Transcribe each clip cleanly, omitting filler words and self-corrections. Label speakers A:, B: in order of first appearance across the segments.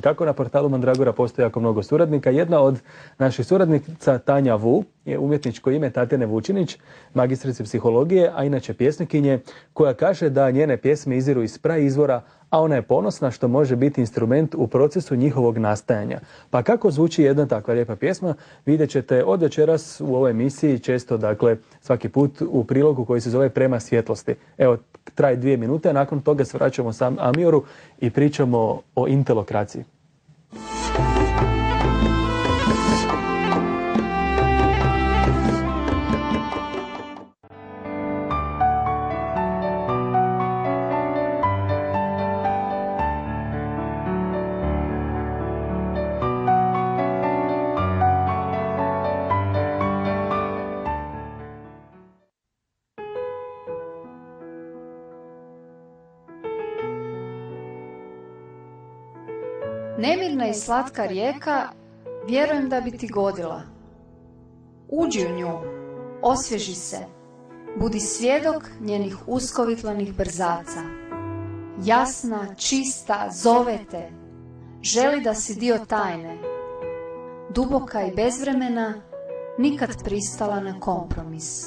A: Kako na portalu Mandragora postoji jako mnogo suradnika, jedna od naših suradnica, Tanja Vu, je umjetničko ime Tatjane Vučinić, magistrice psihologije, a inače pjesnikinje, koja kaže da njene pjesme iziru iz praizvora, a ona je ponosna što može biti instrument u procesu njihovog nastajanja. Pa kako zvuči jedna takva lijepa pjesma, vidjet ćete od večeras u ovoj emisiji, često, dakle, svaki put u prilogu koji se zove Prema svjetlosti. Evo, traje 2 minute, a nakon toga se vraćamo sam Amioru i pričamo o intelokraciji.
B: Nemirna i slatka rijeka, vjerujem da bi ti godila. Uđi u nju, osvježi se, budi svjedok njenih uskovitlanih brzaca. Jasna, čista, zove te, želi da si dio tajne. Duboka i bezvremena, nikad pristala na kompromis.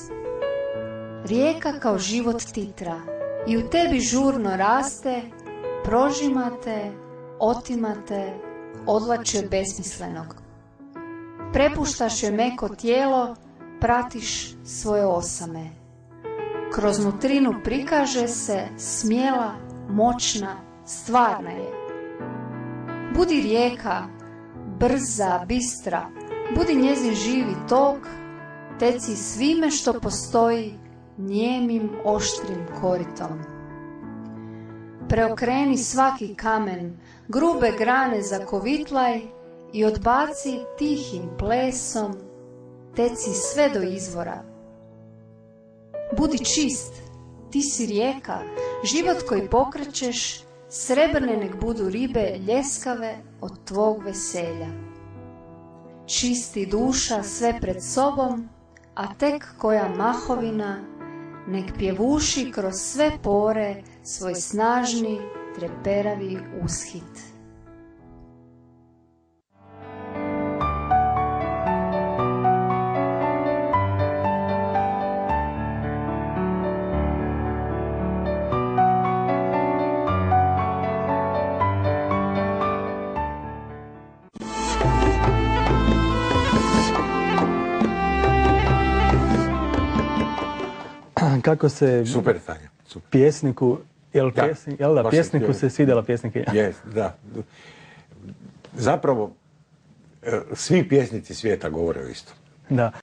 B: Rijeka kao život titra i u tebi žurno raste, prožimate, otimate, odvlači od besmislenog. Prepuštaš joj meko tijelo, pratiš svoje osame. Kroz nutrinu prikaže se smjela, moćna, stvarna je. Budi rijeka, brza, bistra, budi njezin živi tok, teci svime što postoji, nijemim, oštrim koritom. Preokreni svaki kamen, grube grane zakovitlaj i odbaci tihim plesom, teci sve do izvora. Budi čist, ti si rijeka, život koji pokrećeš, srebrne nek budu ribe ljeskave od tvog veselja. Čisti duša sve pred sobom, a tek koja mahovina nek pjevuši kroz sve pore svoj snažni, treperavi ushit.
A: Kako se
C: super, Tanja, super.
A: Pjesniku, pjesniku se svidjela pjesnikinja?
C: Jest, da. Zapravo, svi pjesnici svijeta govore o istom.
A: Da.